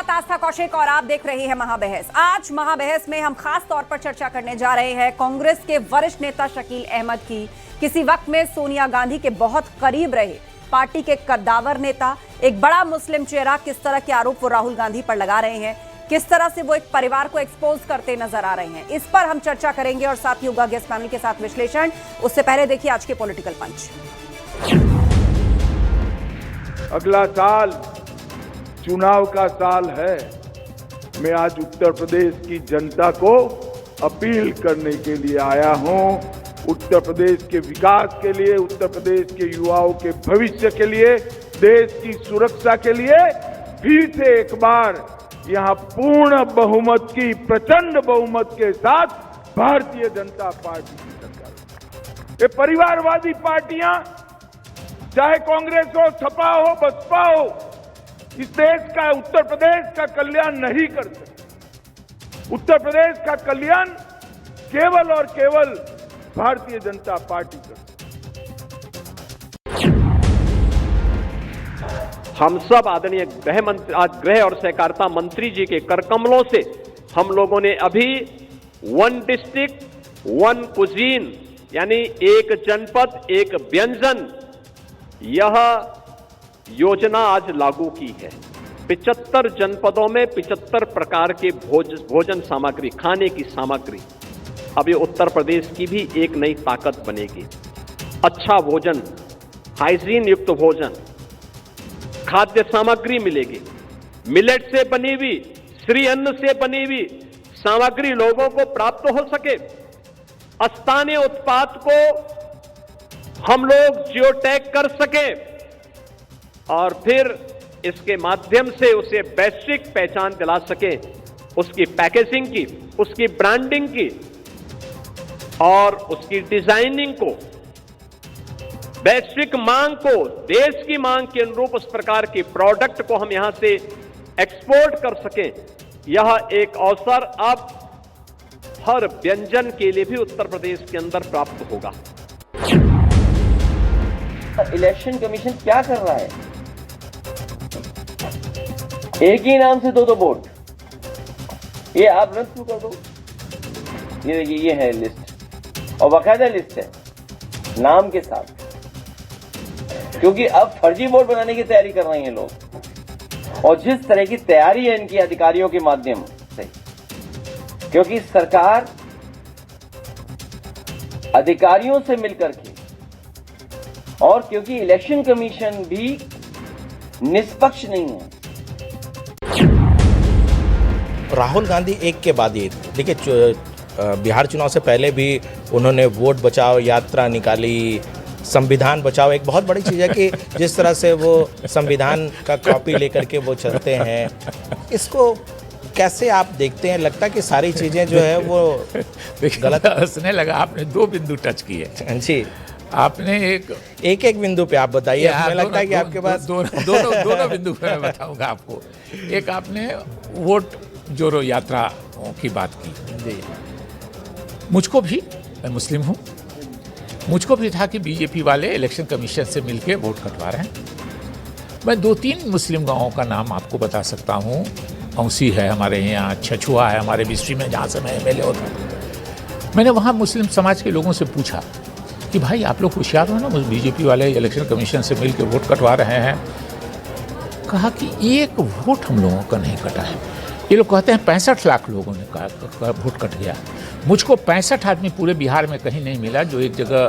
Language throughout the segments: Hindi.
साथ आस्था कौशिक और आप देख रहे हैं महाबहस। आज महाबहस में हम खास तौर पर चर्चा करने जा रहे हैं कांग्रेस के वरिष्ठ नेता शकील अहमद की। किसी वक्त में सोनिया गांधी के बहुत करीब रहे पार्टी के कद्दावर नेता, एक बड़ा मुस्लिम चेहरा, किस तरह के आरोप वो राहुल गांधी पर लगा रहे हैं, किस तरह से वो एक परिवार को एक्सपोज करते नजर आ रहे हैं, इस पर हम चर्चा करेंगे और साथ ही होगा गेस्ट पैनल के साथ विश्लेषण। उससे पहले देखिए आज के पॉलिटिकल पंच। अगला साल चुनाव का साल है। मैं आज उत्तर प्रदेश की जनता को अपील करने के लिए आया हूं। उत्तर प्रदेश के विकास के लिए, उत्तर प्रदेश के युवाओं के भविष्य के लिए, देश की सुरक्षा के लिए फिर से एक बार यहां पूर्ण बहुमत की, प्रचंड बहुमत के साथ भारतीय जनता पार्टी की सरकार। ये परिवारवादी पार्टियां, चाहे कांग्रेस हो, सपा हो, बसपा हो, इस देश का, उत्तर प्रदेश का कल्याण नहीं कर सकते। उत्तर प्रदेश का कल्याण केवल और केवल भारतीय जनता पार्टी कर सकती। हम सब आदरणीय गृह और सहकारिता मंत्री जी के करकमलों से हम लोगों ने अभी वन डिस्ट्रिक्ट वन कुजीन, यानी एक जनपद एक व्यंजन, यह योजना आज लागू की है। 75 जनपदों में 75 प्रकार के भोजन सामग्री, खाने की सामग्री, अब ये उत्तर प्रदेश की भी एक नई ताकत बनेगी। अच्छा भोजन, हाइजीन युक्त भोजन, खाद्य सामग्री मिलेगी। मिलेट से बनी हुई, श्री अन्न से बनी हुई सामग्री लोगों को प्राप्त हो सके। स्थानीय उत्पाद को हम लोग जियो टैग कर सके और फिर इसके माध्यम से उसे वैश्विक पहचान दिला सके, उसकी पैकेजिंग की, उसकी ब्रांडिंग की और उसकी डिजाइनिंग को, वैश्विक मांग को, देश की मांग के अनुरूप उस प्रकार के प्रोडक्ट को हम यहां से एक्सपोर्ट कर सकें। यह एक अवसर अब हर व्यंजन के लिए भी उत्तर प्रदेश के अंदर प्राप्त होगा। इलेक्शन कमीशन क्या कर रहा है? एक ही नाम से दो वोट, ये आप रद्द क्यों कर दो? ये देखिए, ये है लिस्ट और बाकायदा लिस्ट है नाम के साथ, क्योंकि अब फर्जी वोट बनाने की तैयारी कर रहे हैं लोग। और जिस तरह की तैयारी है इनकी अधिकारियों के माध्यम से, क्योंकि सरकार अधिकारियों से मिलकर के, और क्योंकि इलेक्शन कमीशन भी निष्पक्ष नहीं है। राहुल गांधी एक के बाद एक, देखिए बिहार चुनाव से पहले भी उन्होंने वोट बचाओ यात्रा निकाली, संविधान बचाओ। एक बहुत बड़ी चीज़ है कि जिस तरह से वो संविधान का कॉपी लेकर के वो चलते हैं, इसको कैसे आप देखते हैं? लगता है कि सारी चीज़ें जो है वो गलत हंसने लगा। आपने दो बिंदु टच किए जी। आपने एक बिंदु पे आप बताइए। मुझे लगता है कि आपके पास दोनों बिंदु पे मैं बताऊंगा आपको। एक आपने वोट जोड़ो यात्रा की बात की जी। मुझको भी, मैं मुस्लिम हूँ, मुझको भी था कि बीजेपी वाले इलेक्शन कमीशन से मिलके वोट कटवा रहे हैं। मैं 2-3 मुस्लिम गांवों का नाम आपको बता सकता हूँ। औसी है हमारे यहाँ, छछुआ है हमारे बिस्ट्री में, जहाँ से मैं एमएलए होता। मैंने वहाँ मुस्लिम समाज के लोगों से पूछा कि भाई आप लोग होशियार हो ना, बीजेपी वाले इलेक्शन कमीशन से मिलकर वोट कटवा रहे हैं। कहा कि एक वोट हम लोगों का नहीं कटा है। ये लोग कहते हैं 65 लाख लोगों ने वोट कट गया। मुझको 65 आदमी पूरे बिहार में कहीं नहीं मिला जो एक जगह।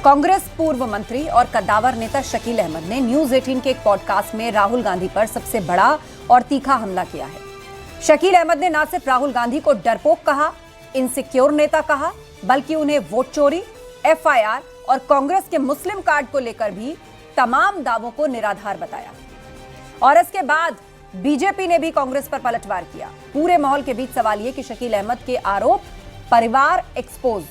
कांग्रेस पूर्व मंत्री और कद्दावर नेता शकील अहमद ने न्यूज 18 के एक पॉडकास्ट में राहुल गांधी पर सबसे बड़ा और तीखा हमला किया है। शकील अहमद ने न सिर्फ राहुल गांधी को डरपोक कहा, इनसिक्योर नेता कहा, बल्कि उन्हें वोट चोरी, एफआईआर और कांग्रेस के मुस्लिम कार्ड को लेकर भी तमाम दावों को निराधार बताया। और इसके बाद बीजेपी ने भी कांग्रेस पर पलटवार किया। पूरे माहौल के बीच सवाल यह कि शकील अहमद के आरोप, परिवार एक्सपोज,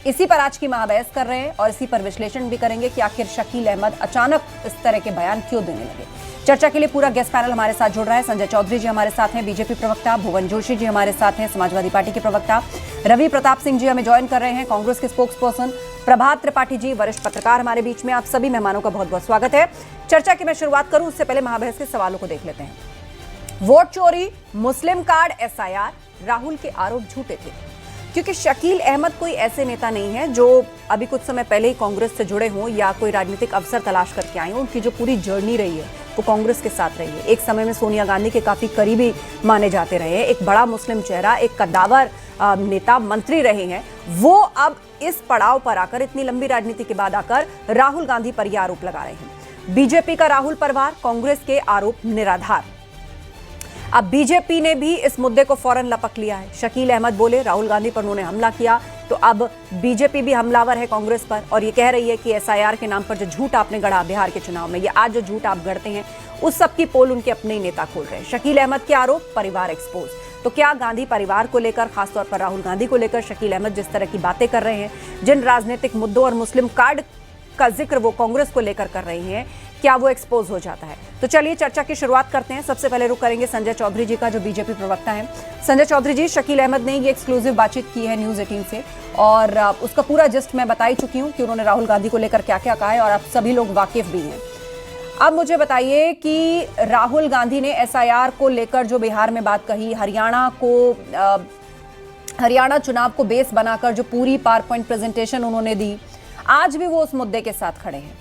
इसी पर आज की महाबहस कर रहे हैं और इसी पर विश्लेषण भी करेंगे कि आखिर शकील अहमद अचानक इस तरह के बयान क्यों देने लगे। चर्चा के लिए पूरा गेस्ट पैनल हमारे साथ जुड़ रहा है। संजय चौधरी जी हमारे साथ हैं, बीजेपी प्रवक्ता, भुवन जोशी जी हमारे साथ हैं, समाजवादी पार्टी के प्रवक्ता, रवि प्रताप सिंह जी हमें ज्वाइन कर रहे हैं, कांग्रेस के स्पोक्स पर्सन, प्रभात त्रिपाठी जी वरिष्ठ पत्रकार हमारे बीच में। आप सभी मेहमानों का बहुत बहुत स्वागत है। चर्चा की मैं शुरुआत करूं उससे पहले महाबहस के सवालों को देख लेते हैं। वोट चोरी, मुस्लिम कार्ड, एसआईआर, राहुल के आरोप झूठे थे, क्योंकि शकील अहमद कोई ऐसे नेता नहीं है जो अभी कुछ समय पहले ही कांग्रेस से जुड़े हों या कोई राजनीतिक अवसर तलाश करके आए हों। उनकी जो पूरी जर्नी रही है वो कांग्रेस के साथ रही है। एक समय में सोनिया गांधी के काफी करीबी माने जाते रहे हैं, एक बड़ा मुस्लिम चेहरा, एक कद्दावर नेता, मंत्री रहे हैं। वो अब इस पड़ाव पर आकर, इतनी लंबी राजनीति के बाद आकर राहुल गांधी पर यह आरोप लगा रहे हैं। बीजेपी का राहुल परिवार, कांग्रेस के आरोप निराधार। अब बीजेपी ने भी इस मुद्दे को फौरन लपक लिया है। शकील अहमद बोले राहुल गांधी पर उन्होंने हमला किया, तो अब बीजेपी भी हमलावर है कांग्रेस पर और ये कह रही है कि एसआईआर के नाम पर जो झूठ आपने गढ़ा बिहार के चुनाव में, ये आज जो झूठ आप गढ़ते हैं उस सब की पोल उनके अपने ही नेता खोल रहे हैं। शकील अहमद के आरोप, परिवार एक्सपोज। तो क्या गांधी परिवार को लेकर, खासतौर पर राहुल गांधी को लेकर शकील अहमद जिस तरह की बातें कर रहे हैं, जिन राजनीतिक मुद्दों और मुस्लिम कार्ड का जिक्र वो कांग्रेस को लेकर कर रही हैं, क्या वो एक्सपोज हो जाता है? तो चलिए चर्चा की शुरुआत करते हैं। सबसे पहले रुख करेंगे संजय चौधरी जी का, जो बीजेपी प्रवक्ता है। संजय चौधरी जी, शकील अहमद ने ये एक्सक्लूसिव बातचीत की है न्यूज़ 18 से और उसका पूरा जिस्ट मैं बता ही चुकी हूँ कि उन्होंने राहुल गांधी को लेकर क्या क्या कहा है और आप सभी लोग वाकिफ भी हैं। अब मुझे बताइए कि राहुल गांधी ने एसआईआर को लेकर जो बिहार में बात कही, हरियाणा चुनाव को बेस बनाकर जो पूरी पावर पॉइंट प्रेजेंटेशन उन्होंने दी, आज भी वो उस मुद्दे के साथ खड़े हैं।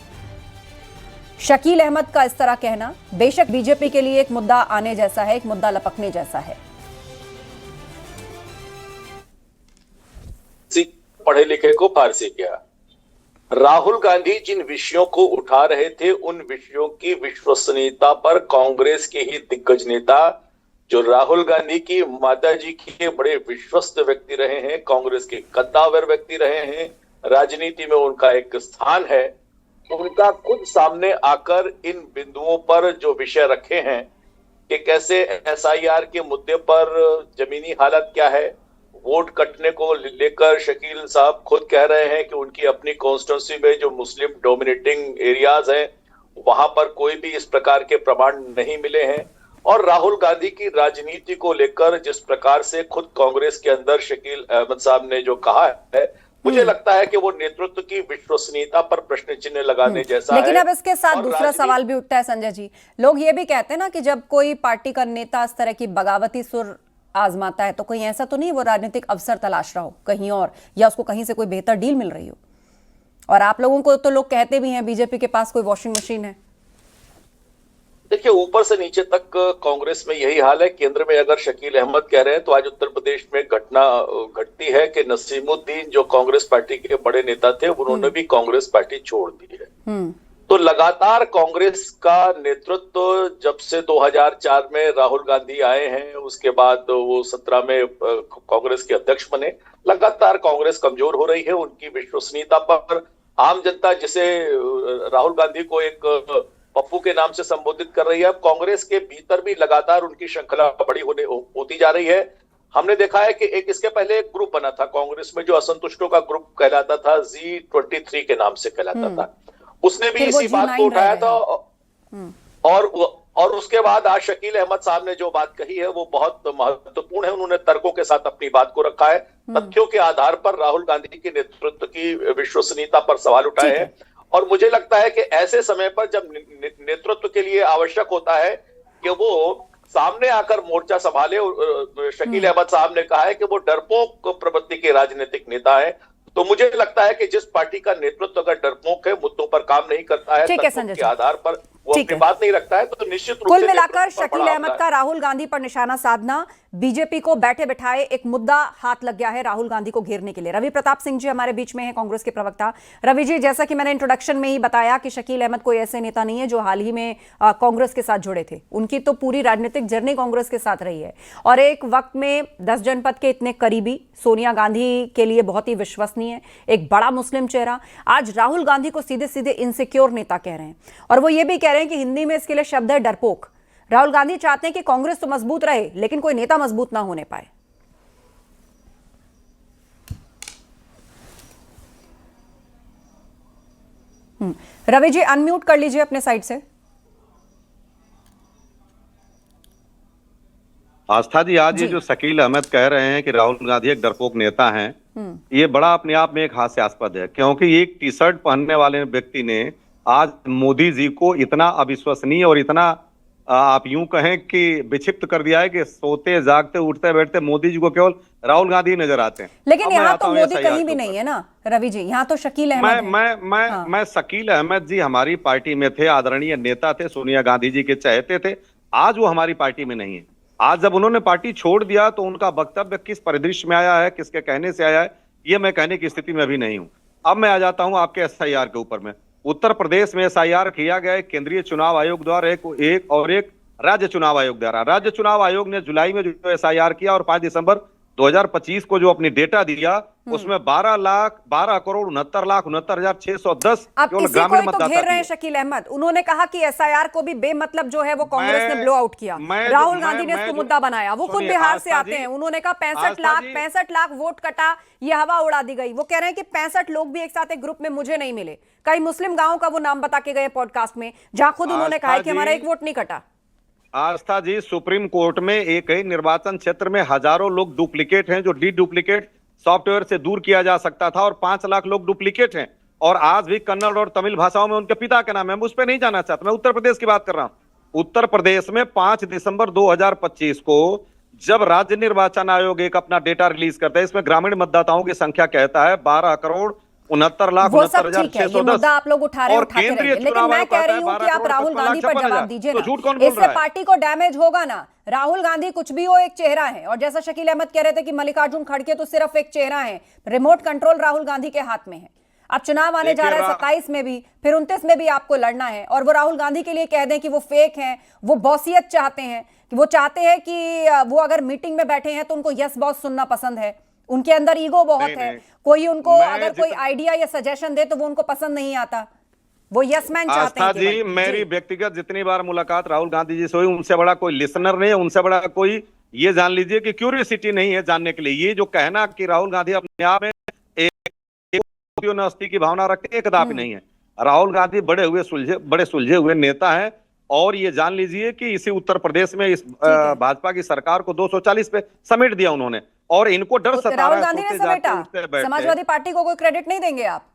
शकील अहमद का इस तरह कहना बेशक बीजेपी के लिए एक मुद्दा आने जैसा है, एक मुद्दा लपकने जैसा है। पढ़े लिखे को फारसी किया। राहुल गांधी जिन विषयों को उठा रहे थे उन विषयों की विश्वसनीयता पर कांग्रेस के ही दिग्गज नेता, जो राहुल गांधी की माताजी के बड़े विश्वस्त व्यक्ति रहे हैं, कांग्रेस के कद्दावर व्यक्ति रहे हैं, राजनीति में उनका एक स्थान है, उनका खुद सामने आकर इन बिंदुओं पर जो विषय रखे हैं कि कैसे एसआईआर के मुद्दे पर जमीनी हालत क्या है, वोट कटने को लेकर शकील साहब खुद कह रहे हैं कि उनकी अपनी कॉन्स्टिट्यूंसी में जो मुस्लिम डोमिनेटिंग एरियाज हैं वहां पर कोई भी इस प्रकार के प्रमाण नहीं मिले हैं, और राहुल गांधी की राजनीति को लेकर जिस प्रकार से खुद कांग्रेस के अंदर शकील अहमद साहब ने जो कहा है, मुझे लगता है कि वो नेतृत्व की विश्वसनीयता पर प्रश्न चिन्ह लगाने जैसा है। लेकिन अब इसके साथ दूसरा सवाल भी उठता है संजय जी। लोग ये भी कहते हैं ना कि जब कोई पार्टी का नेता इस तरह की बगावती सुर आजमाता है तो कहीं ऐसा तो नहीं वो राजनीतिक अवसर तलाश रहा हो कहीं और, या उसको कहीं से कोई बेहतर डील मिल रही हो। और आप लोगों को तो लोग कहते भी हैं बीजेपी के पास कोई वॉशिंग मशीन है। देखिए, ऊपर से नीचे तक कांग्रेस में यही हाल है। केंद्र में अगर शकील अहमद कह रहे हैं तो आज उत्तर प्रदेश में घटना घटती है कि नसीमुद्दीन जो कांग्रेस पार्टी के बड़े नेता थे उन्होंने भी कांग्रेस पार्टी छोड़ दी है। तो लगातार कांग्रेस का नेतृत्व जब से 2004 में राहुल गांधी आए हैं, उसके बाद वो 17 में कांग्रेस के अध्यक्ष बने, लगातार कांग्रेस कमजोर हो रही है। उनकी विश्वसनीयता पर आम जनता जिसे राहुल गांधी को एक पप्पू के नाम से संबोधित कर रही है, अब कांग्रेस के भीतर भी लगातार उनकी श्रृंखला बड़ी होती जा रही है। हमने देखा है कि एक इसके पहले एक ग्रुप बना था कांग्रेस में जो असंतुष्टों का ग्रुप कहलाता था, G23 के नाम से कहलाता था, उसने भी इसी बात को उठाया था। और उसके बाद आज शकील अहमद साहब ने जो बात कही है वो बहुत महत्वपूर्ण है। उन्होंने तर्कों के साथ अपनी बात को रखा है, तथ्यों के आधार पर राहुल गांधी के नेतृत्व की विश्वसनीयता पर सवाल उठाए हैं। और मुझे लगता है कि ऐसे समय पर जब नेतृत्व के लिए आवश्यक होता है कि वो सामने आकर मोर्चा संभाले, शकील अहमद साहब ने कहा है कि वो डरपोक प्रवृत्ति के राजनीतिक नेता है। तो मुझे लगता है कि जिस पार्टी का नेतृत्व अगर डरपोक है, मुद्दों पर काम नहीं करता है, तथ्यों के आधार पर वो अपनी बात नहीं रखता है, तो निश्चित रूप से कुल मिलाकर शकील अहमद का राहुल गांधी पर निशाना साधना बीजेपी को बैठे बिठाए एक मुद्दा हाथ लग गया है राहुल गांधी को घेरने के लिए। रवि प्रताप सिंह जी हमारे बीच में हैं, कांग्रेस के प्रवक्ता। रवि जी, जैसा कि मैंने इंट्रोडक्शन में ही बताया कि शकील अहमद कोई ऐसे नेता नहीं है जो हाल ही में कांग्रेस के साथ जुड़े थे। उनकी तो पूरी राजनीतिक जर्नी कांग्रेस के साथ रही है और एक वक्त में 10 जनपद के इतने करीबी, सोनिया गांधी के लिए बहुत ही विश्वसनीय, एक बड़ा मुस्लिम चेहरा, आज राहुल गांधी को सीधे सीधे इनसिक्योर नेता कह रहे हैं। और वो ये भी कह रहे हैं कि हिंदी में इसके लिए शब्द है डरपोक। राहुल गांधी चाहते हैं कि कांग्रेस तो मजबूत रहे लेकिन कोई नेता मजबूत ना होने पाए। रवि जी, अनम्यूट कर लीजिए अपने साइड से। आस्था जी, आज ये जो शकील अहमद कह रहे हैं कि राहुल गांधी एक डरपोक नेता हैं, ये बड़ा अपने आप में एक हास्यास्पद है, क्योंकि एक टी शर्ट पहनने वाले व्यक्ति ने आज मोदी जी को इतना अविश्वसनीय और इतना आप यूं कहें कि विक्षिप्त कर दिया है कि सोते जागते उठते बैठते मोदी जी को केवल राहुल गांधी नजर आते हैं। लेकिन यहाँ तो मोदी कहीं भी नहीं है ना रवि जी, यहाँ तो शकील अहमद मैं शकील अहमद जी हमारी पार्टी में थे, आदरणीय नेता थे, सोनिया गांधी जी के चहेते थे। आज वो हमारी पार्टी में नहीं है। आज जब उन्होंने पार्टी छोड़ दिया तो उनका वक्तव्य किस परिदृश्य में आया है, किसके कहने से आया है, ये मैं कहने की स्थिति में अभी नहीं हूं। अब मैं आ जाता हूं आपके एसआईआर के ऊपर में। उत्तर प्रदेश में एसआईआर किया गया है केंद्रीय चुनाव आयोग द्वारा एक राज्य चुनाव आयोग द्वारा। राज्य चुनाव आयोग ने जुलाई में जो एसआईआर किया और 5 दिसंबर 2025 को जो अपनी डेटा दिया उसमें 12,69,69,610 अब इसी को ही तो घेर रहे हैं शकील अहमद। उन्होंने कहा कि एसआईआर को भी बेमतलब जो है वो कांग्रेस ने ब्लो आउट किया, राहुल गांधी ने इसको मुद्दा बनाया। वो खुद बिहार से आते हैं, उन्होंने कहा 65 लाख वोट कटा, ये हवा उड़ा दी गई। वो कह रहे हैं कि 65 लोग भी एक साथ एक ग्रुप में मुझे नहीं मिले। कई मुस्लिम गांवों का वो नाम बता के गए पॉडकास्ट में, जहां खुद उन्होंने कहा कि हमारा एक वोट नहीं कटा। आस्था जी, सुप्रीम कोर्ट में एक ही निर्वाचन क्षेत्र में हजारों लोग डुप्लीकेट हैं जो डुप्लीकेट सॉफ्टवेयर से दूर किया जा सकता था, और 5 लाख लोग डुप्लीकेट हैं, और आज भी कन्नड़ और तमिल भाषाओं में उनके पिता के नाम है। मैं उस पर नहीं जाना चाहता, मैं उत्तर प्रदेश की बात कर रहा हूं। उत्तर प्रदेश में 5 दिसंबर 2025 को जब राज्य निर्वाचन आयोग एक अपना डेटा रिलीज करता है, इसमें ग्रामीण मतदाताओं की संख्या कहता है 12,69,69,610 आप लोग उठा रहे हैं, उठाते रहेंगे। लेकिन मैं कह रही हूं कि आप राहुल गांधी पर जवाब दीजिए ना, इससे पार्टी को डैमेज होगा ना। राहुल गांधी कुछ भी हो एक चेहरा है, और जैसा शकील अहमद कह रहे थे कि मल्लिकार्जुन खड़गे तो सिर्फ एक चेहरा है, रिमोट कंट्रोल राहुल गांधी के हाथ में है। अब चुनाव आने जा रहा है 27 में भी, फिर 29 में भी आपको लड़ना है, और वो राहुल गांधी के लिए कह दें कि वो फेक हैं, वो बॉसियत चाहते हैं, कि वो चाहते हैं कि वो अगर मीटिंग में बैठे हैं तो उनको यस बॉस सुनना पसंद है, उनके अंदर ईगो बहुत है। कोई उनको अगर कोई आइडिया या सजेशन दे तो वो उनको पसंद नहीं आता, वो यस मैन चाहते हैं। जी, मेरी व्यक्तिगत जितनी बार मुलाकात राहुल गांधी जी से हुई, उनसे बड़ा कोई लिसनर नहीं है, उनसे बड़ा कोई ये जान लीजिए कि क्यूरियोसिटी नहीं है जानने के लिए। ये जो कहना कि राहुल गांधी अपने आप में की भावना रखते, एक कदापि नहीं है। राहुल गांधी बड़े सुलझे हुए नेता हैं, और ये जान लीजिए कि इसी उत्तर प्रदेश में इस भाजपा की सरकार को 240 पे समेट दिया उन्होंने, और इनको डर सता रहा है। राहुल गांधी ने समेटा, समाजवादी पार्टी को कोई क्रेडिट नहीं देंगे आप?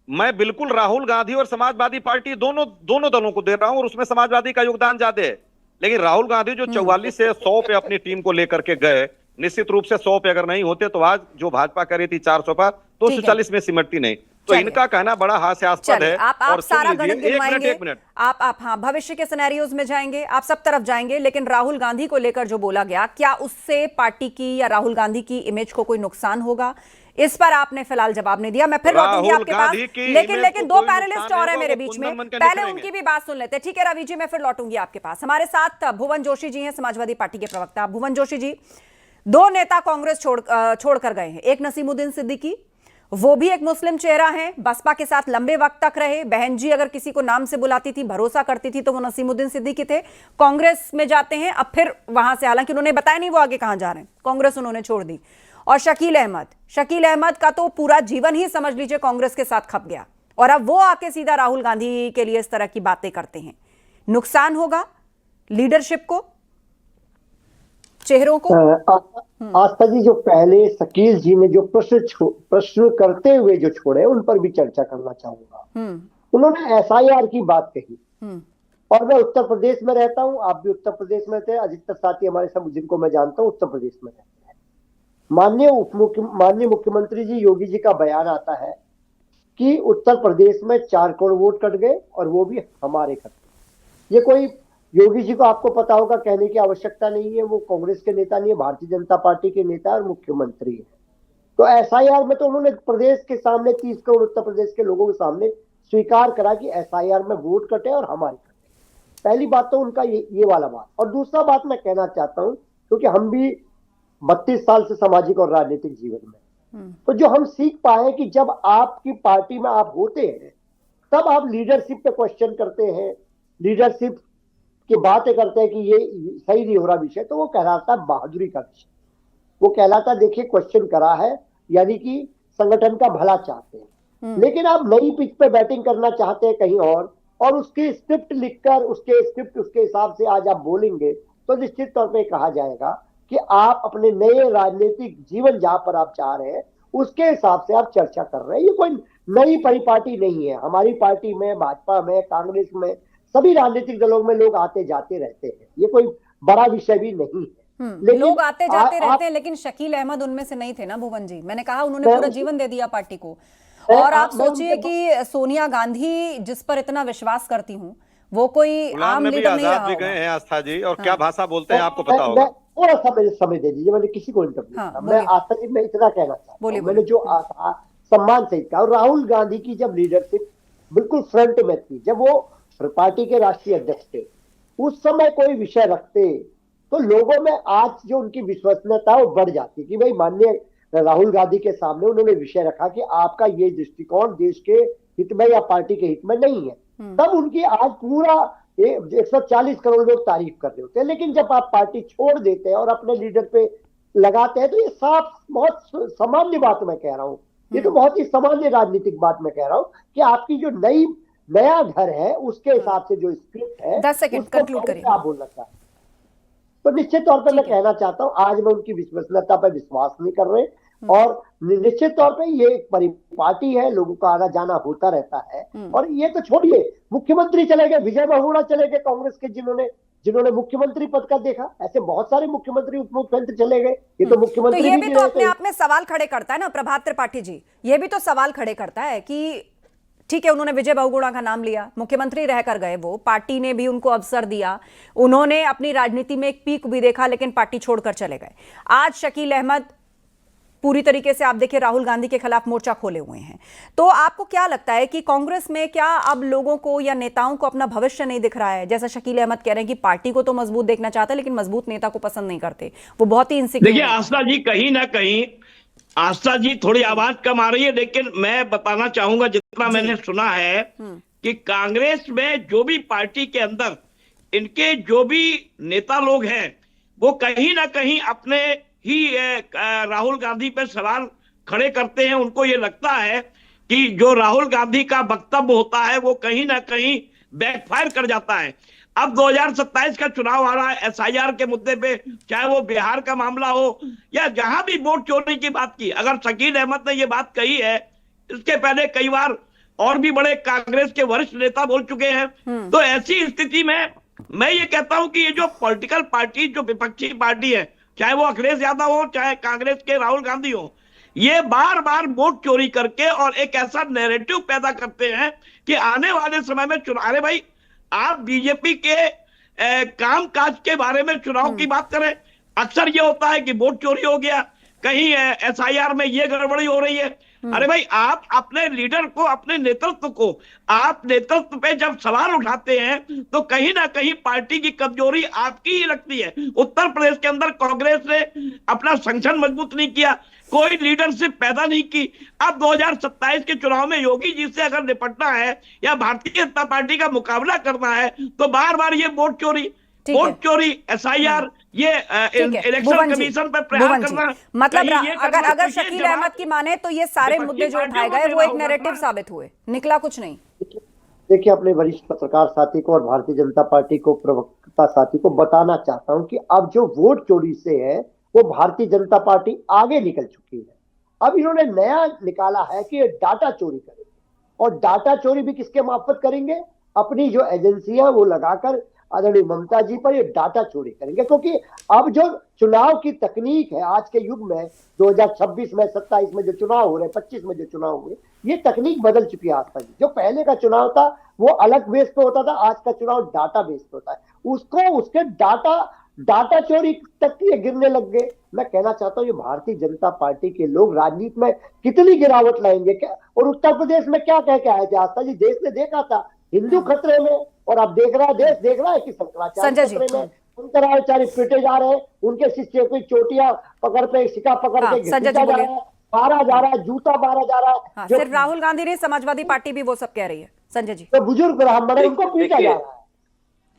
मैं बिल्कुल राहुल गांधी और समाजवादी पार्टी दोनों दलों को दे रहा हूं, और उसमें समाजवादी का योगदान ज्यादा है। लेकिन राहुल गांधी जो 44 से 100 पे अपनी टीम को लेकर के गए, निश्चित रूप से 100 पे अगर नहीं होते तो आज जो भाजपा कर रही थी 400 पर, 240 में सिमटती नहीं। तो इनका कहना बड़ा हास्यास्पद है। आप सारा गणित गिनवाएंगे, आप हाँ भविष्य के सिनेरियोज में जाएंगे, आप सब तरफ जाएंगे, लेकिन राहुल गांधी को लेकर जो बोला गया, क्या उससे पार्टी की या राहुल गांधी की इमेज को कोई नुकसान होगा? इस पर आपने फिलहाल जवाब नहीं दिया। मैं फिर लौटूंगी आपके पास, लेकिन 2 पैनलिस्ट और हैं मेरे बीच में, पहले उनकी भी बात सुन लेते हैं। ठीक है रवि जी, मैं फिर लौटूंगी आपके पास। हमारे साथ भुवन जोशी जी हैं, समाजवादी पार्टी के प्रवक्ता। भुवन जोशी जी, 2 नेता कांग्रेस छोड़कर गए हैं। एक नसीमुद्दीन सिद्दीकी, वो भी एक मुस्लिम चेहरा है, बसपा के साथ लंबे वक्त तक रहे। बहन जी अगर किसी को नाम से बुलाती थी, भरोसा करती थी, तो वो नसीमुद्दीन सिद्दीकी थे। कांग्रेस में जाते हैं, अब फिर वहां से, हालांकि उन्होंने बताया नहीं वो आगे कहां जा रहे हैं, कांग्रेस उन्होंने छोड़ दी। और शकील अहमद का तो पूरा जीवन ही समझ लीजिए कांग्रेस के साथ खप गया, और अब वो आके सीधा राहुल गांधी के लिए इस तरह की बातें करते हैं। नुकसान होगा लीडरशिप को, चेहरों को? आस्था जी, जो पहले शकील जी ने जो प्रश्न करते हुए जो छोड़े, उन पर भी चर्चा करना चाहूंगा। उन्होंने एसआईआर की बात कही, और मैं उत्तर प्रदेश में रहता हूं, आप भी उत्तर प्रदेश में थे, अधिकतर साथी हमारे सब जिनको मैं जानता हूं उत्तर प्रदेश में रहते हैं। माननीय मुख्यमंत्री जी योगी जी का बयान आता है कि उत्तर प्रदेश में 4 करोड़ वोट कट गए, और वो भी हमारे कट गए। ये कोई योगी जी को आपको पता होगा, कहने की आवश्यकता नहीं है, वो कांग्रेस के नेता नहीं है, भारतीय जनता पार्टी के नेता और मुख्यमंत्री है। तो एसआईआर में तो उन्होंने प्रदेश के सामने 30 करोड़ उत्तर प्रदेश के लोगों के सामने स्वीकार करा कि एसआईआर में वोट कटे और हमारे कटे। पहली बात तो उनका ये वाला बात। और दूसरा बात मैं कहना चाहता हूं, क्योंकि हम भी 32 साल से सामाजिक और राजनीतिक जीवन में, तो जो हम सीख पाए कि जब आपकी पार्टी में आप होते हैं, तब आप लीडरशिप पे क्वेश्चन करते हैं, लीडरशिप की बातें करते हैं कि ये सही नहीं हो रहा विषय, तो वो कहलाता बहादुरी का विषय। वो कहलाता देखिए क्वेश्चन करा है, यानी कि संगठन का भला चाहते हैं। लेकिन आप नई पिच पे बैटिंग करना चाहते हैं कहीं और उसकी स्क्रिप्ट लिखकर उसके हिसाब से आज आप बोलेंगे, तो निश्चित तौर पे कहा जाएगा कि आप अपने नए राजनीतिक जीवन जहां पर आप चाह रहे हैं उसके हिसाब से आप चर्चा कर रहे हैं। ये कोई नई परिपाटी नहीं है। हमारी पार्टी में, भाजपा में, कांग्रेस में, सभी राजनीतिक दलों में लोग आते जाते रहते हैं। ये कोई बड़ा विषय भी नहीं है। लोग आते जाते रहते हैं, लेकिन शकील अहमद उनमें से नहीं थे ना भुवन जी। मैंने कहा उन्होंने पूरा जीवन दे दिया पार्टी को। और आप सोचिए कि सोनिया गांधी जिस पर इतना विश्वास करती हूँ, वो कोई आम लीडर नहीं रहा भी गए हैं आस्था जी, और क्या भाषा बोलते हैं आपको पता मैं होगा। थोड़ा सा मुझे समय दे दीजिए, मैंने किसी को इंटरव्यू मैं आस्था जी मैं इतना कहना चाहता हूँ, मैंने जो सम्मान से कहा। और राहुल गांधी की जब लीडरशिप बिल्कुल फ्रंट में थी, जब वो पार्टी के राष्ट्रीय अध्यक्ष थे, उस समय कोई विषय रखते तो लोगों में आज जो उनकी विश्वसनीयता वो बढ़ जाती कि भाई माननीय राहुल गांधी के सामने उन्होंने विषय रखा कि आपका ये दृष्टिकोण देश के हित में या पार्टी के हित में नहीं है, तब उनकी आज पूरा 140 करोड़ लोग तारीफ कर रहे होते हैं। लेकिन जब आप पार्टी छोड़ देते हैं और अपने लीडर पे लगाते हैं, तो ये साफ बहुत सामान्य बात मैं कह रहा हूँ, ये तो बहुत ही सामान्य राजनीतिक बात मैं कह रहा हूँ कि आपकी जो नया घर है उसके हिसाब से जो स्क्रिप्ट है 10 सेकंड कंक्लूड करिए। आप बोलना चाहते हैं तो निश्चित तौर पर मैं कहना चाहता हूं आज मैं उनकी विश्वसनीयता पर विश्वास नहीं कर रहे, और निश्चित तौर पे ये एक पार्टी है, लोगों का आना जाना होता रहता है। और ये तो छोड़िए, मुख्यमंत्री चले गए, विजय बहुगुणा चले गए कांग्रेस के, जिन्होंने मुख्यमंत्री पद का देखा। ऐसे बहुत सारे मुख्यमंत्री, उप मुख्यमंत्री चले गए। ये तो मुख्यमंत्री तो ये भी तो अपने आप में सवाल खड़े करता है ना प्रभात त्रिपाठी जी, ये भी तो सवाल खड़े करता है कि ठीक है, उन्होंने विजय बहुगुणा का नाम लिया, मुख्यमंत्री रहकर गए, वो पार्टी ने भी उनको अवसर दिया, उन्होंने अपनी राजनीति में एक पीक भी देखा, लेकिन पार्टी छोड़कर चले गए। आज शकील अहमद पूरी तरीके से आप देखिए राहुल गांधी के खिलाफ मोर्चा खोले हुए हैं। तो आपको क्या लगता है कि कांग्रेस में क्या अब लोगों को या नेताओं को अपना भविष्य नहीं दिख रहा है? जैसा शकील अहमद कह रहे हैं कि पार्टी को तो मजबूत देखना चाहते हैं, लेकिन मजबूत नेता को पसंद नहीं करते, वो बहुत ही इनसिक्योर। देखिए आस्था जी, कहीं ना कहीं आस्था जी थोड़ी आवाज कम आ रही है, लेकिन मैं बताना चाहूंगा जितना मैंने सुना है कि कांग्रेस में जो भी पार्टी के अंदर इनके जो भी नेता लोग हैं, वो कहीं ना कहीं अपने ही राहुल गांधी पे सवाल खड़े करते हैं। उनको ये लगता है कि जो राहुल गांधी का वक्तव्य होता है वो कहीं ना कहीं बैकफायर कर जाता है। अब 2027 का चुनाव आ रहा है, SIR के मुद्दे पे, चाहे वो बिहार का मामला हो या जहां भी वोट चोरी की बात की, अगर शकील अहमद ने ये बात कही है, इसके पहले कई बार और भी बड़े कांग्रेस के वरिष्ठ नेता बोल चुके हैं। तो ऐसी स्थिति में मैं ये कहता हूं कि ये जो पॉलिटिकल पार्टी, जो विपक्षी पार्टी है, चाहे वो अखिलेश यादव हो, चाहे कांग्रेस के राहुल गांधी हो, ये बार बार वोट चोरी करके और एक ऐसा नैरेटिव पैदा करते हैं कि आने वाले समय में चुनाव, अरे भाई आप बीजेपी के काम काज के बारे में चुनाव की बात करें, अक्सर ये होता है कि वोट चोरी हो गया, कहीं SIR में ये गड़बड़ी हो रही है। अरे भाई आप अपने लीडर को, अपने नेतृत्व को, आप नेतृत्व पे जब सवाल उठाते हैं तो कहीं ना कहीं पार्टी की कमजोरी आपकी ही लगती है। उत्तर प्रदेश के अंदर कांग्रेस ने अपना संगठन मजबूत नहीं किया, कोई लीडरशिप पैदा नहीं की। अब 2027 के चुनाव में योगी जी से अगर निपटना है या भारतीय जनता पार्टी का मुकाबला करना है तो बार बार ये वोट चोरी, SIR, ये इलेक्शन कमीशन पर प्रहार करना, मतलब अगर शकील अहमद की माने तो ये सारे मुद्दे जो उठाए गए वो एक नैरेटिव साबित हुए, निकला कुछ नहीं। देखिए, अपने वरिष्ठ पत्रकार साथी को और भारतीय जनता पार्टी को, प्रवक्ता साथी को बताना चाहता हूं कि अब जो वोट चोरी से है वो भारतीय जनता पार्टी आगे निकल चुकी है। अब इन्होंने नया निकाला है कि ये डाटा चोरी करेंगे, और डाटा चोरी भी किसके मार्फत करेंगे? अपनी जो एजेंसियां वो लगाकर आदरणीय ममता जी पर ये डाटा चोरी करेंगे। क्योंकि अब जो चुनाव की तकनीक है आज के युग में, 2026 में, 27 में जो चुनाव हो रहे, 25 में जो चुनाव हुए, ये तकनीक बदल चुकी है। आस्था जी, जो पहले का चुनाव था वो अलग बेस पे होता था, आज का चुनाव डाटा बेस पे होता है। उसको उसके डाटा चोरी तक ये गिरने लग गए। मैं कहना चाहता हूँ ये भारतीय जनता पार्टी के लोग राजनीति में कितनी गिरावट लाएंगे क्या? और उत्तर प्रदेश में क्या कह के आए थे आस्था जी? देश ने देखा था हिंदू खतरे में, और अब देख रहा है, देश देख रहा है कि शंकराचार्य खतरे में। शंकराचार्य पीटे जा रहे हैं, उनके शिष्य को चोटियां पकड़ पे, शिका पकड़ के घसीटा जा रहा है, मारा जा रहा है, जूता मारा जा रहा है। सिर्फ राहुल गांधी नहीं, समाजवादी पार्टी भी वो सब कह रही है। संजय जी, तो बुजुर्ग ब्राह्मण उनको पीटा जा रहा है।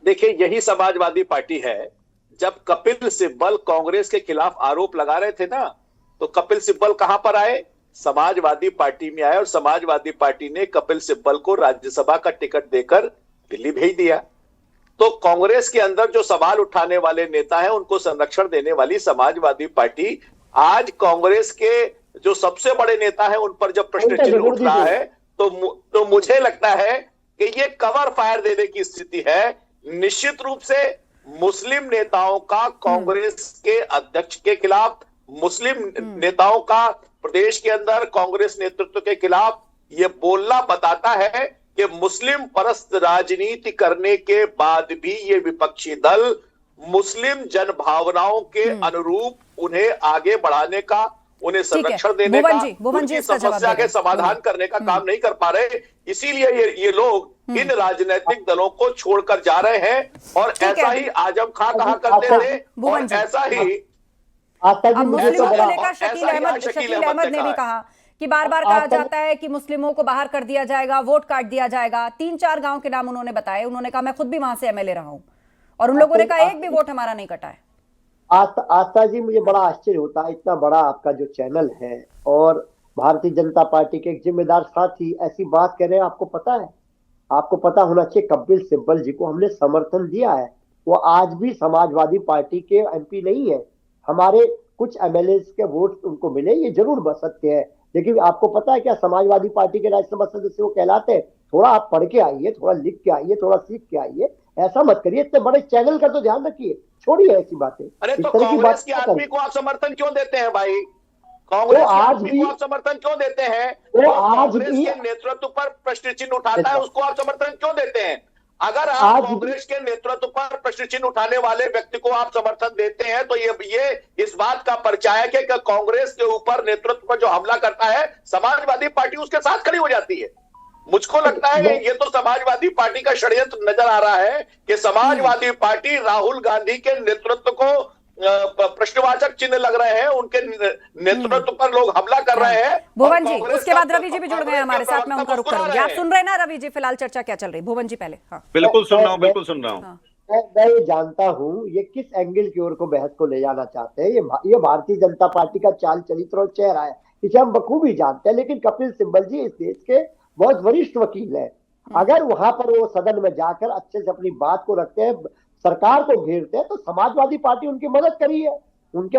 देखिए, यही समाजवादी पार्टी है। जब कपिल सिब्बल कांग्रेस के खिलाफ आरोप लगा रहे थे ना, तो कपिल सिब्बल कहां पर आए? समाजवादी पार्टी में आए, और समाजवादी पार्टी ने कपिल सिब्बल को राज्यसभा का टिकट देकर दिल्ली भेज दिया। तो कांग्रेस के अंदर जो सवाल उठाने वाले नेता हैं उनको संरक्षण देने वाली समाजवादी पार्टी आज कांग्रेस के जो सबसे बड़े नेता हैं उन पर जब प्रश्न चिन्ह उठ रहा है तो मुझे लगता है कि ये कवर फायर देने की स्थिति है। निश्चित रूप से मुस्लिम नेताओं का कांग्रेस के अध्यक्ष के खिलाफ, मुस्लिम नेताओं का प्रदेश के अंदर कांग्रेस नेतृत्व के खिलाफ ये बोलना बताता है कि मुस्लिम परस्त राजनीति करने के बाद भी ये विपक्षी दल मुस्लिम जनभावनाओं के अनुरूप उन्हें आगे बढ़ाने का, उन्हें संरक्षण देने का, उनकी समस्या के समाधान करने का काम नहीं कर पा रहे। इसीलिए ये लोग इन राजनीतिक दलों को छोड़कर जा रहे हैं। और ऐसा ही आजम खां कहा करते थे और ऐसा ही मुस्लिमों को लेकर शकील अहमद ने भी कहा कि बार बार कहा जाता है कि मुस्लिमों को बाहर कर दिया जाएगा, वोट काट दिया जाएगा। 3-4 गांव के नाम उन्होंने बताए। उन्होंने कहा मैं खुद भी वहां से एमएलए रहा हूं और उन लोगों ने कहा एक भी वोट हमारा नहीं कटा है। आस्था जी, मुझे बड़ा आश्चर्य होता है, इतना बड़ा आपका जो चैनल है और भारतीय जनता पार्टी के एक जिम्मेदार साथी ऐसी बात कह रहे हैं। आपको पता है, आपको पता होना चाहिए कपिल सिब्बल जी को हमने समर्थन दिया है। वो आज भी समाजवादी पार्टी के एमपी नहीं है। हमारे कुछ एमएलए के वोट उनको मिले, ये जरूर बच सकते हैं, लेकिन आपको पता है क्या समाजवादी पार्टी के राज्यसभा सदस्य वो कहलाते हैं? थोड़ा आप पढ़ के आइए, थोड़ा लिख के आइए, थोड़ा सीख के आइए। ऐसा मत करिए, इतने बड़े चैनल का तो ध्यान रखिए, छोड़िए ऐसी बातें। अरे तो कांग्रेस के आदमी को आप समर्थन क्यों देते हैं भाई? कांग्रेस के आदमी को आप समर्थन क्यों देते हैं? कांग्रेस के नेतृत्व पर प्रश्न चिन्ह उठाता है, उसको आप समर्थन क्यों देते हैं? अगर आप कांग्रेस के नेतृत्व पर प्रश्न चिन्ह उठाने वाले व्यक्ति को आप समर्थन देते हैं तो ये इस बात का परिचायक है कि कांग्रेस के ऊपर नेतृत्व पर जो हमला करता है समाजवादी पार्टी उसके साथ खड़ी हो जाती है। मुझको लगता है ये तो समाजवादी पार्टी का षड्यंत्र नजर आ रहा है कि समाजवादी पार्टी राहुल गांधी के नेतृत्व को प्रश्नवाचक चिन्ह लग रहे हैं, उनके नेतृत्व पर लोग हमला कर रहे हैं। भुवन जी, उसके बाद रवि जी भी जुड़ गए हमारे साथ, मैं उनका रुख करूंगी। आप सुन रहे हैं ना रवि जी? फिलहाल चर्चा क्या चल रही? भुवन जी पहले। हाँ, बिल्कुल सुन रहा हूँ, बिल्कुल सुन रहा हूँ। मैं ये जानता हूँ ये किस एंगल की ओर को बहस को ले जाना चाहते हैं। ये भारतीय जनता पार्टी का चाल चरित्र और चेहरा है, इसे हम बखूबी जानते हैं। लेकिन कपिल सिब्बल जी इस देश के बहुत वरिष्ठ वकील है। अगर वहां पर वो सदन में जाकर अच्छे से अपनी बात को रखते हैं, सरकार को घेरते हैं, तो समाजवादी पार्टी उनकी मदद करिए, उनके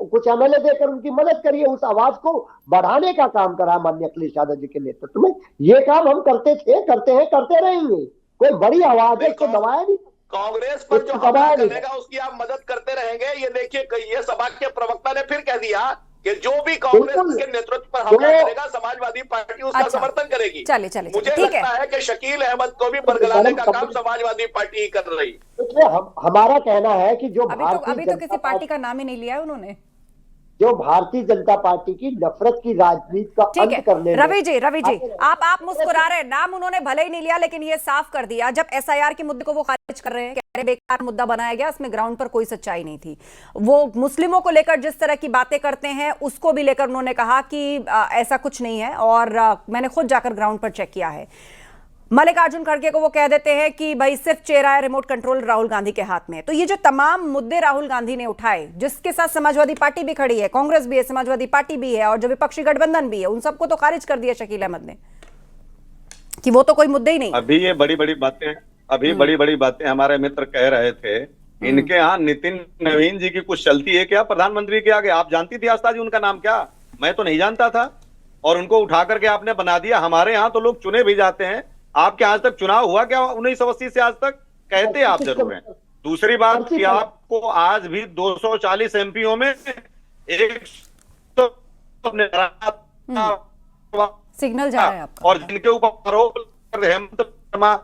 कुछ एमएलए देकर उनकी मदद करिए, उस आवाज को बढ़ाने का काम करा माननीय अखिलेश यादव जी के नेतृत्व में। ये काम हम करते थे, करते हैं, करते रहेंगे। कोई बड़ी आवाज है इसको दबाया नहीं। कांग्रेस पर जो हमला करेगा उसकी आप मदद करते रहेंगे। ये देखिए, ये सभा के प्रवक्ता ने फिर कह दिया कि जो भी कांग्रेस के नेतृत्व पर हमला करेगा समाजवादी पार्टी उसका समर्थन करेगी। चलिए मुझे लगता है कि शकील अहमद को भी बरगलाने का काम समाजवादी पार्टी ही कर रही। हमारा कहना है कि जो अभी तो किसी पार्टी का नाम ही नहीं लिया उन्होंने। जो भारतीय जनता पार्टी की नफरत की राजनीति का अंत करने में। रवि जी आप मुस्कुरा रहे हैं, नाम उन्होंने भले ही नहीं लिया लेकिन ये साफ कर दिया जब एसआईआर के मुद्दे को वो खारिज कर रहे हैं, कह रहे बेकार मुद्दा बनाया गया, इसमें ग्राउंड पर कोई सच्चाई नहीं थी। वो मुस्लिमों को लेकर जिस तरह की बातें करते हैं उसको भी लेकर उन्होंने कहा कि ऐसा कुछ नहीं है और मैंने खुद जाकर ग्राउंड पर चेक किया है। मल्लिकार्जुन खड़गे को वो कह देते हैं कि भाई सिर्फ चेहरा है, रिमोट कंट्रोल राहुल गांधी के हाथ में। तो ये जो तमाम मुद्दे राहुल गांधी ने उठाए, जिसके साथ समाजवादी पार्टी भी खड़ी है, कांग्रेस भी है, समाजवादी पार्टी भी है और जो विपक्षी गठबंधन भी है, उन सबको तो खारिज कर दिया शकील अहमद ने कि वो तो कोई मुद्दे ही नहीं। अभी ये बड़ी बड़ी बातें हमारे मित्र कह रहे थे। इनके यहाँ नितिन नवीन जी की कुछ चलती है क्या प्रधानमंत्री के आगे? आप जानती थी आस्था जी उनका नाम क्या? मैं तो नहीं जानता था और उनको उठा करके आपने बना दिया। हमारे यहाँ तो लोग चुने भी जाते हैं, आपके आज तक चुनाव हुआ क्या 1980 से आज तक? कहते आप जरूर हैं। दूसरी बात कि आपको आज भी 240 एमपीओ में एक सिग्नल जा रहा है आपका। और जिनके ऊपर आरोप हेमंत शर्मा,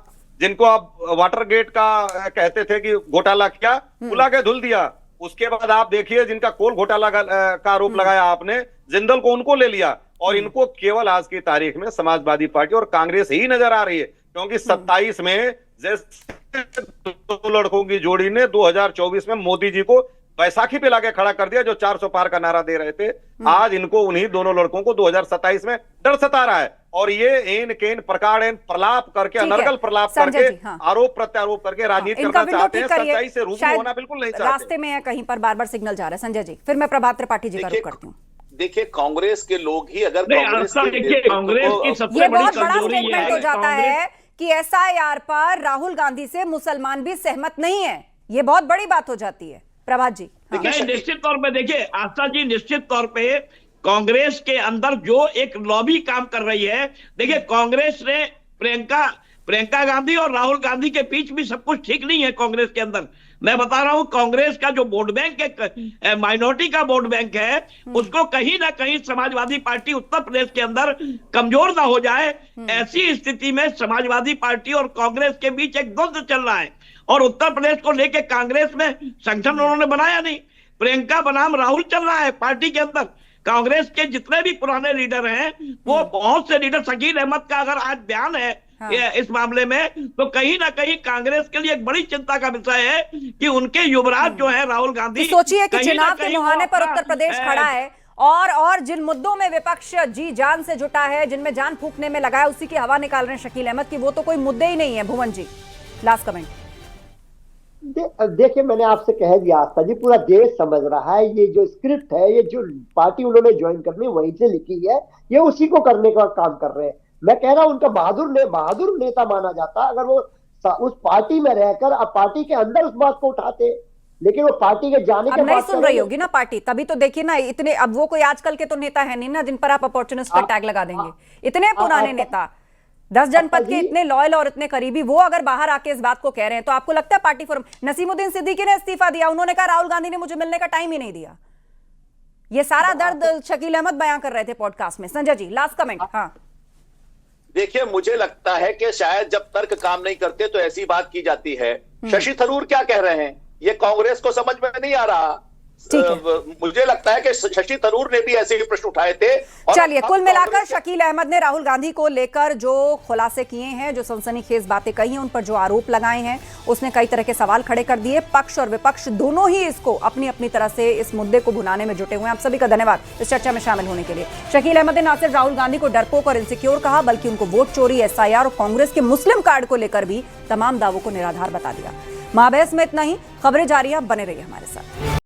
जिनको आप वाटर गेट का कहते थे कि घोटाला किया, बुला के धुल दिया। उसके बाद आप देखिए जिनका कोल घोटाला का आरोप लगाया आपने, जिंदल को उनको ले लिया। और इनको केवल आज की तारीख में समाजवादी पार्टी और कांग्रेस ही नजर आ रही है, क्योंकि 27 में जैसे दो लड़कों की जोड़ी ने 2024 में मोदी जी को बैसाखी पे लाके खड़ा कर दिया, जो 400 पार का नारा दे रहे थे। आज इनको उन्हीं दोनों लड़कों को 2027 में डर सता रहा है। और ये एन केन प्रकार प्रलाप करके, अनर्गल प्रलाप करके, आरोप प्रत्यारोप करके राजनीति करना चाहते हैं। सच्चाई से रूबरू होना बिल्कुल नहीं चाहते। रास्ते में है कहीं पर बार बार सिग्नल जा रहा है। संजय जी, फिर मैं प्रभात त्रिपाठी जी का रुख करती हूँ। देखिए, कांग्रेस के लोग ही अगर कांग्रेस की सबसे बड़ी कमजोरी हो जाता है कि एसआईआर पर राहुल गांधी से मुसलमान भी सहमत नहीं है। ये बहुत बड़ी बात हो जाती है। प्रभात जी। नहीं, निश्चित तौर पे देखिए आस्था जी, निश्चित तौर पे कांग्रेस के अंदर जो एक लॉबी काम कर रही है, देखिए कांग्रेस ने प्रियंका गांधी और राहुल गांधी के बीच भी सब कुछ ठीक नहीं है कांग्रेस के अंदर। मैं बता रहा हूं कांग्रेस का जो वोट बैंक है, माइनॉरिटी का वोट बैंक है, उसको कहीं ना कहीं समाजवादी पार्टी उत्तर प्रदेश के अंदर कमजोर ना हो जाए, ऐसी स्थिति में समाजवादी पार्टी और कांग्रेस के बीच एक द्वंद्व चल रहा है। और उत्तर प्रदेश को लेकर कांग्रेस में संगठन उन्होंने बनाया नहीं, प्रियंका बनाम राहुल चल रहा है पार्टी के अंदर। कांग्रेस के जितने भी पुराने लीडर हैं, वो बहुत से लीडर, शकील अहमद का अगर आज बयान है इस मामले में, तो कहीं ना कहीं कांग्रेस के लिए एक बड़ी चिंता का विषय है कि उनके युवराज जो है राहुल गांधी, सोचिए कि चुनाव के मुहाने पर उत्तर प्रदेश खड़ा है और जिन मुद्दों में विपक्ष जी जान से जुटा है, जिनमें जान फूंकने में लगा है, उसी की हवा निकाल रहे हैं शकील अहमद की। वो तो कोई मुद्दे ही नहीं है। भुवन जी, लास्ट कमेंट। देखिए, मैंने आपसे कह दिया आस्था जी, पूरा देश समझ रहा है ये जो स्क्रिप्ट है, ये जो पार्टी उन्होंने ज्वाइन करनी वहीं से लिखी है, ये उसी को करने का काम कर रहे हैं। मैं कह रहा हूं उनका बहादुर नेता माना जाता अगर वो उस पार्टी में रहकर अब पार्टी के अंदर उस बात को उठाते, लेकिन वो पार्टी के जाने के बाद नहीं सुन रही होगी ना पार्टी, तभी तो देखिए ना इतने, अब वो कोई आजकल के तो नेता है नहीं ना जिन पर आप अपॉर्चुनिस्ट का टैग लगा देंगे। इतने पुराने नेता, 10 जनपद के इतने लॉयल और इतने करीबी, वो अगर बाहर आके इस बात को कह रहे हैं, तो आपको लगता है पार्टी फोरम? नसीमुद्दीन सिद्दीकी ने इस्तीफा दिया, उन्होंने कहा राहुल गांधी ने मुझे मिलने का टाइम ही नहीं दिया। ये सारा दर्द शकील अहमद बयां कर रहे थे पॉडकास्ट में। Sanjay ji, last comment. हाँ, देखिए, मुझे लगता है कि शायद जब तर्क काम नहीं करते तो ऐसी बात की जाती है। शशि थरूर क्या कह रहे हैं ये कांग्रेस को समझ में नहीं आ रहा। मुझे लगता है कि शशि थरूर ने भी ऐसे ही प्रश्न उठाए थे। चलिए, कुल मिलाकर शकील अहमद ने राहुल गांधी को लेकर जो खुलासे किए हैं, जो सनसनीखेज बातें कही हैं, उन पर जो आरोप लगाए हैं, उसने कई तरह के सवाल खड़े कर दिए। पक्ष और विपक्ष दोनों ही इसको अपनी अपनी तरह से इस मुद्दे को भुनाने में जुटे हुए हैं। आप सभी का धन्यवाद इस चर्चा में शामिल होने के लिए। शकील अहमद ने न सिर्फ राहुल गांधी को डरपोक और इनसिक्योर कहा, बल्कि उनको वोट चोरी, एसआईआर और कांग्रेस के मुस्लिम कार्ड को लेकर भी तमाम दावों को निराधार बता दिया। महाबहस में इतना ही। खबरें जारी हैं, बने रहिए हमारे साथ।